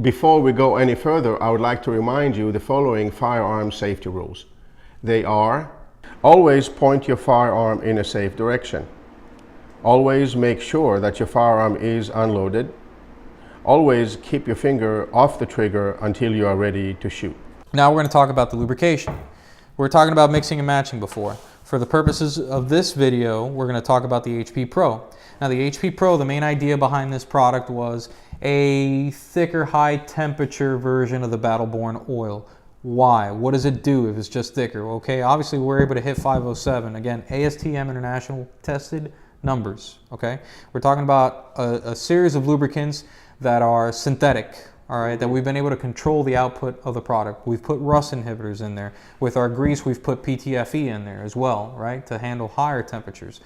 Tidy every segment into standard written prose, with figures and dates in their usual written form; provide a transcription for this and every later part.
Before we go any further, I would like to remind you the following firearm safety rules. They are: always point your firearm in a safe direction. Always make sure that your firearm is unloaded. Always keep your finger off the trigger until you are ready to shoot. Now we're going to talk about the lubrication. We're talking about mixing and matching before. For the purposes of this video, we're going to talk about the HP Pro. Now the HP Pro, the main idea behind this product was a thicker, high temperature version of the Battleborn oil. Why? What does it do if it's just thicker? Okay, obviously we're able to hit 507. Again, ASTM International tested numbers, okay? We're talking about a series of lubricants that are synthetic, all right, that we've been able to control the output of the product. We've put rust inhibitors in there. With our grease, we've put PTFE in there as well, right, to handle higher temperatures.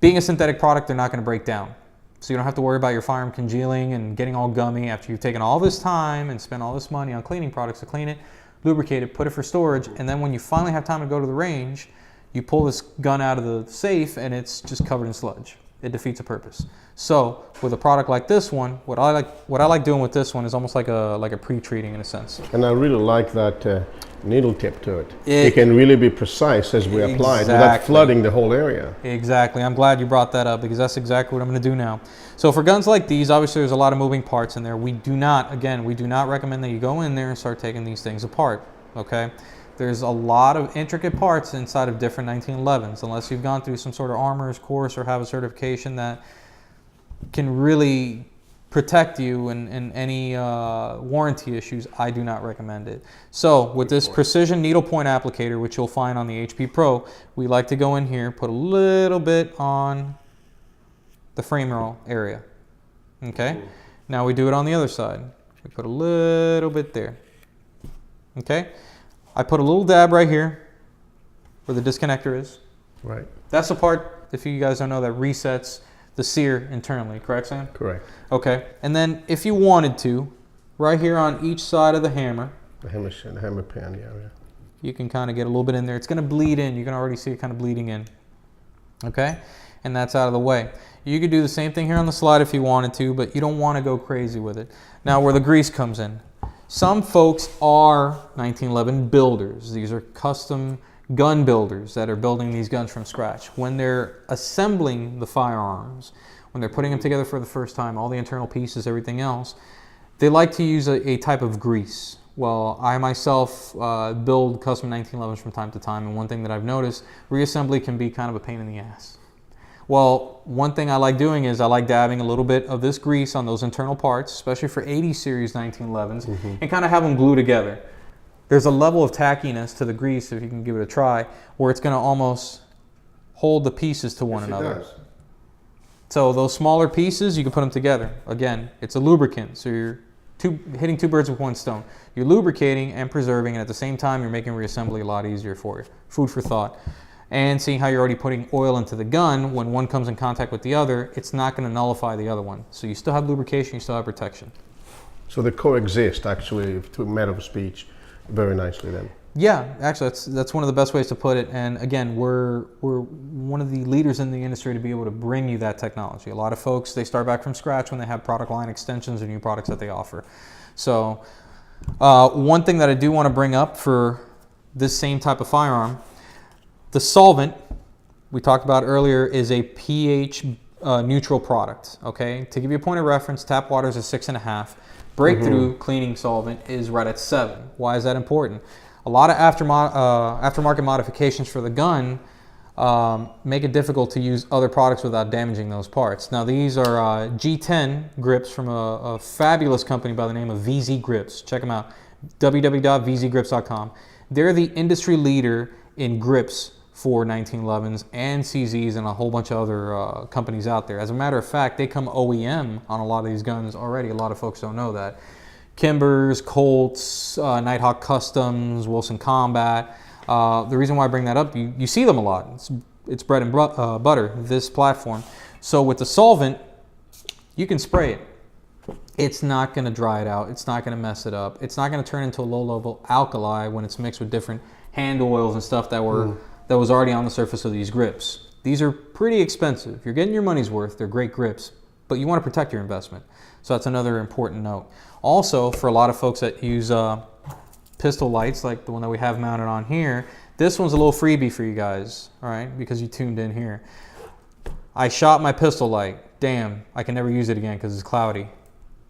Being a synthetic product, they're not going to break down. So you don't have to worry about your firearm congealing and getting all gummy after you've taken all this time and spent all this money on cleaning products to clean it, lubricate it, put it for storage, and then when you finally have time to go to the range, you pull this gun out of the safe and it's just covered in sludge. It defeats the purpose. So with a product like this one, what I like doing with this one is almost like a pre-treating in a sense. And I really like that needle tip to it. It can really be precise as we apply it without flooding the whole area. Exactly. I'm glad you brought that up because that's exactly what I'm going to do now. So for guns like these, obviously there's a lot of moving parts in there. We do not recommend that you go in there and start taking these things apart, okay? There's a lot of intricate parts inside of different 1911s, unless you've gone through some sort of armorer's course or have a certification that can really protect you in any warranty issues. I do not recommend it. So with this precision needle point applicator, which you'll find on the HP Pro, we like to go in here, put a little bit on the frame rail area, okay? Now we do it on the other side. We put a little bit there, okay? I put a little dab right here where the disconnector is. Right. That's the part, if you guys don't know, that resets the sear internally, correct, Sam? Correct. Okay, and then if you wanted to, right here on each side of the hammer, the hammer pan, yeah. You can kind of get a little bit in there. It's going to bleed in. You can already see it kind of bleeding in. Okay, and that's out of the way. You could do the same thing here on the slide if you wanted to, but you don't want to go crazy with it. Now where the grease comes in. Some folks are 1911 builders. These are custom gun builders that are building these guns from scratch. When they're assembling the firearms, when they're putting them together for the first time, all the internal pieces, everything else, they like to use a type of grease. Well, I myself build custom 1911s from time to time, and one thing that I've noticed, reassembly can be kind of a pain in the ass. Well, one thing I like doing is I like dabbing a little bit of this grease on those internal parts, especially for 80 series 1911s, and kind of have them glue together. There's a level of tackiness to the grease, if you can give it a try, where it's going to almost hold the pieces to one another. It does. So those smaller pieces, you can put them together. Again, it's a lubricant, so you're hitting two birds with one stone. You're lubricating and preserving, and at the same time, you're making reassembly a lot easier for you. Food for thought. And seeing how you're already putting oil into the gun, when one comes in contact with the other, it's not going to nullify the other one. So you still have lubrication, you still have protection. So they coexist, actually, to a matter of speech, very nicely then. Yeah, actually, that's one of the best ways to put it. And again, we're one of the leaders in the industry to be able to bring you that technology. A lot of folks, they start back from scratch when they have product line extensions or new products that they offer. So one thing that I do want to bring up for this same type of firearm, the Solvent, we talked about earlier, is a pH neutral product, okay? To give you a point of reference, tap water is a 6.5. Breakthrough cleaning solvent is right at 7. Why is that important? A lot of aftermarket modifications for the gun make it difficult to use other products without damaging those parts. Now these are G10 grips from a fabulous company by the name of VZ Grips. Check them out, www.vzgrips.com. They're the industry leader in grips for 1911s and CZs and a whole bunch of other companies out there. As a matter of fact, they come OEM on a lot of these guns already. A lot of folks don't know that. Kimbers, Colts, Nighthawk Customs, Wilson Combat. The reason why I bring that up, you see them a lot. It's bread and butter, this platform. So with the solvent, you can spray it. It's not going to dry it out. It's not going to mess it up. It's not going to turn into a low-level alkali when it's mixed with different hand oils and stuff that was already on the surface of these grips. These are pretty expensive. You're getting your money's worth. They're great grips. but you want to protect your investment. So that's another important note. Also, for a lot of folks that use pistol lights, like the one that we have mounted on here, this one's a little freebie for you guys, all right, because you tuned in here. I shot my pistol light. Damn, I can never use it again because it's cloudy.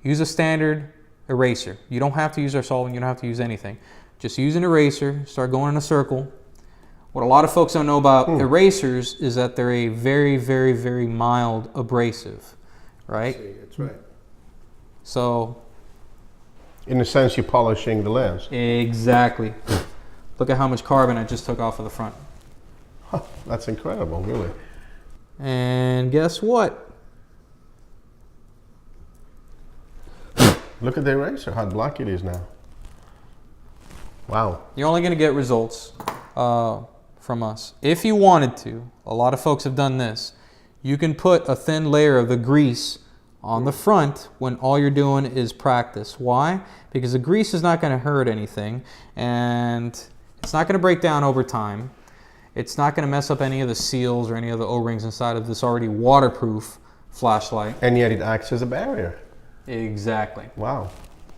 Use a standard eraser. You don't have to use our solvent. You don't have to use anything. Just use an eraser. Start going in a circle. What a lot of folks don't know about erasers is that they're a very, very, very mild abrasive, right? See, that's right. So, in a sense, you're polishing the lens. Exactly. Look at how much carbon I just took off of the front. Huh, that's incredible, really. And guess what? Look at the eraser, how black it is now. Wow. You're only going to get results from us. If you wanted to, a lot of folks have done this. You can put a thin layer of the grease on the front when all you're doing is practice. Why? Because the grease is not going to hurt anything, and it's not going to break down over time. It's not going to mess up any of the seals or any of the O-rings inside of this already waterproof flashlight. And yet it acts as a barrier. Exactly. Wow,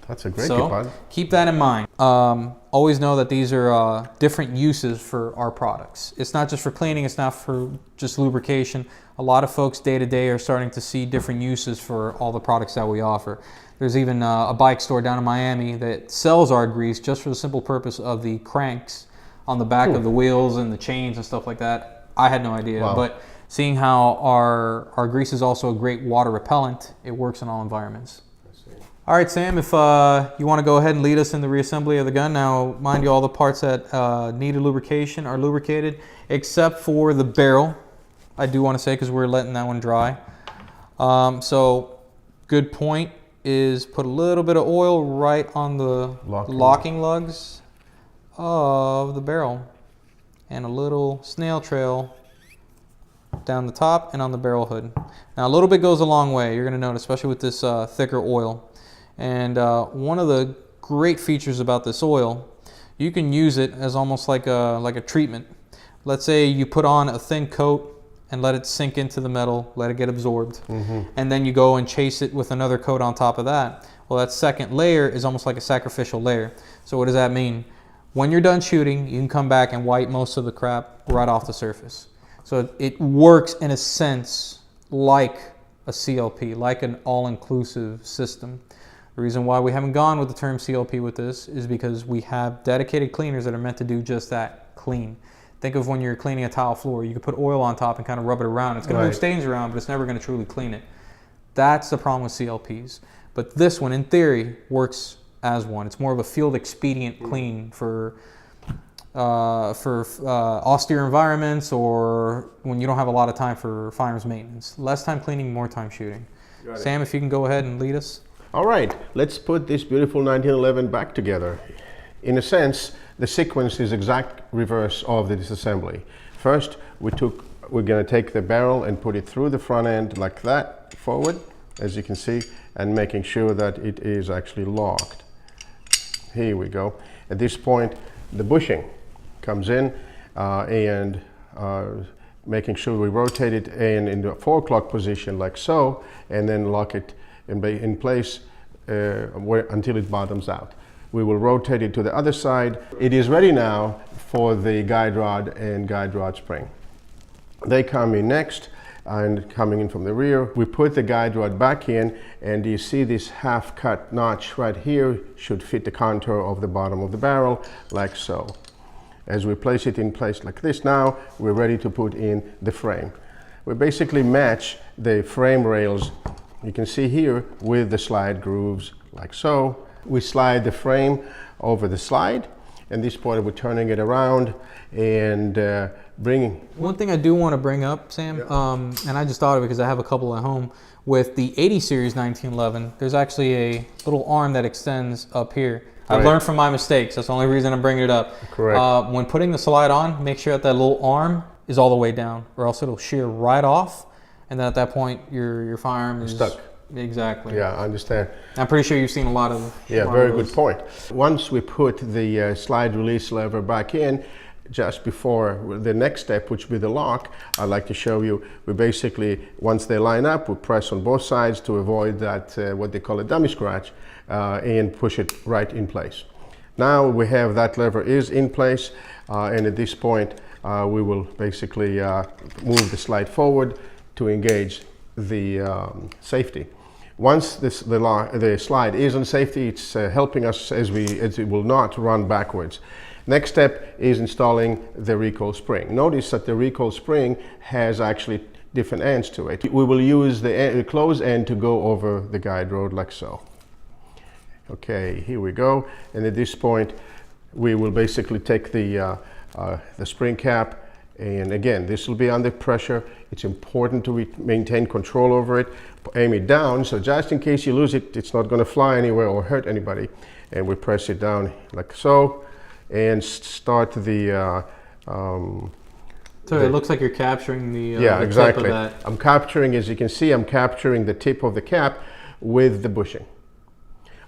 that's a great So coupon. keep that in mind. Always know that these are different uses for our products. It's not just for cleaning, it's not for just lubrication. A lot of folks day to day are starting to see different uses for all the products that we offer. There's even a bike store down in Miami that sells our grease just for the simple purpose of the cranks on the back of the wheels and the chains and stuff like that. I had no idea, but seeing how our grease is also a great water repellent, it works in all environments. All right, Sam, if you want to go ahead and lead us in the reassembly of the gun. Now, mind you, all the parts that needed lubrication are lubricated, except for the barrel, I do want to say, because we're letting that one dry. So, good point is put a little bit of oil right on the locking lugs of the barrel, and a little snail trail down the top and on the barrel hood. Now, a little bit goes a long way, you're going to notice, especially with this thicker oil. And one of the great features about this oil, you can use it as almost like a treatment. Let's say you put on a thin coat and let it sink into the metal, let it get absorbed, and then you go and chase it with another coat on top of that. Well, that second layer is almost like a sacrificial layer. So what does that mean? When you're done shooting, you can come back and wipe most of the crap right off the surface. So it works in a sense like a CLP, like an all-inclusive system. The reason why we haven't gone with the term CLP with this is because we have dedicated cleaners that are meant to do just that, clean. Think of when you're cleaning a tile floor. You can put oil on top and kind of rub it around. It's going to move stains around, but it's never going to truly clean it. That's the problem with CLPs. But this one, in theory, works as one. It's more of a field expedient clean for austere environments, or when you don't have a lot of time for firearms maintenance. Less time cleaning, more time shooting. Sam, if you can go ahead and lead us. All right, let's put this beautiful 1911 back together. In a sense, the sequence is exact reverse of the disassembly. First, we're going to take the barrel and put it through the front end like that, forward, as you can see, and making sure that it is actually locked. Here we go. At this point, the bushing comes in and making sure we rotate it in the 4 o'clock position like so, and then lock it in place until it bottoms out. We will rotate it to the other side. It is ready now for the guide rod and guide rod spring. They come in next, and coming in from the rear, we put the guide rod back in, and you see this half cut notch right here should fit the contour of the bottom of the barrel like so. As we place it in place like this now, we're ready to put in the frame. We basically match the frame rails, you can see here, with the slide grooves like so. We slide the frame over the slide, and this point we're turning it around and bringing. One thing I do want to bring up, Sam, and I just thought of it because I have a couple at home, with the 80 series 1911, there's actually a little arm that extends up here. I've learned from my mistakes. That's the only reason I'm bringing it up. Correct. When putting the slide on, make sure that little arm is all the way down, or else it'll shear right off, and then at that point your firearm is stuck. Exactly. Yeah, I understand. I'm pretty sure you've seen a lot of. Yeah, very good point. Once we put the slide release lever back in, just before the next step, which will be the lock, I'd like to show you, we basically, once they line up, we press on both sides to avoid that, what they call a dummy scratch, and push it right in place. Now we have that lever is in place, and at this point we will basically move the slide forward to engage the safety. Once the slide is on safety, it's helping us as it will not run backwards. Next step is installing the recoil spring. Notice that the recoil spring has actually different ends to it. We will use the closed end to go over the guide road like so. Okay, here we go. And at this point, we will basically take the spring cap, and again, this will be under pressure. It's important to maintain control over it. Aim it down, so just in case you lose it, it's not going to fly anywhere or hurt anybody. And we press it down like so, and start the. So it looks like you're capturing the yeah, the exactly. tip of that. I'm capturing, as you can see, I'm capturing the tip of the cap with the bushing.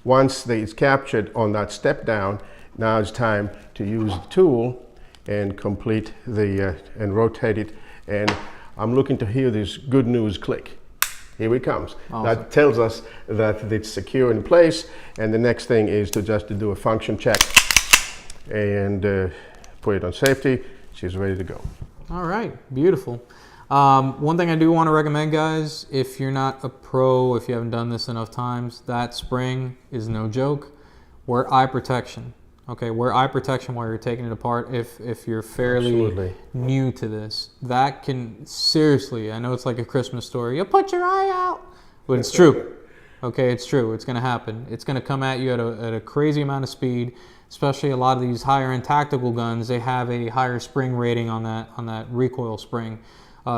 Once it's captured on that step down, now it's time to use the tool and complete the and rotate it. And I'm looking to hear this good news click. Here it comes. Awesome. That tells us that it's secure in place, and the next thing is to just do a function check and put it on safety. She's ready to go. All right, beautiful. One thing I do want to recommend, guys, if you're not a pro, if you haven't done this enough times, that spring is no joke. Wear eye protection. Okay, wear eye protection while you're taking it apart if you're fairly Absolutely. new to this. That can seriously, I know it's like a Christmas story, you put your eye out, but it's true. Okay, it's true, it's gonna happen. It's gonna come at you at a crazy amount of speed, especially a lot of these higher end tactical guns, they have a higher spring rating on that recoil spring.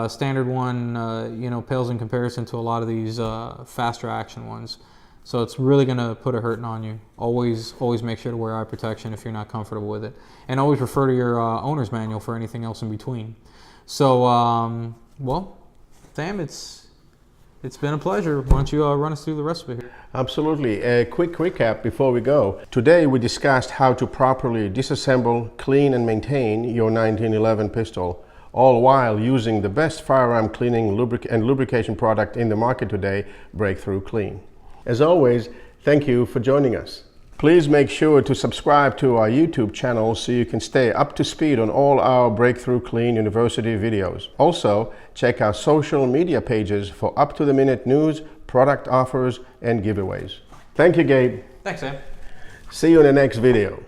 Standard one, you know, pales in comparison to a lot of these faster action ones. So it's really gonna put a hurting on you. Always make sure to wear eye protection if you're not comfortable with it. And always refer to your owner's manual for anything else in between. So, well, Sam, it's been a pleasure. Why don't you run us through the rest of it here? Absolutely. A quick recap before we go. Today we discussed how to properly disassemble, clean and maintain your 1911 pistol, all while using the best firearm cleaning and lubrication product in the market today, Breakthrough Clean. As always, thank you for joining us. Please make sure to subscribe to our YouTube channel so you can stay up to speed on all our Breakthrough Clean University videos. Also, check our social media pages for up-to-the-minute news, product offers, and giveaways. Thank you, Gabe. Thanks, Sam. See you in the next video.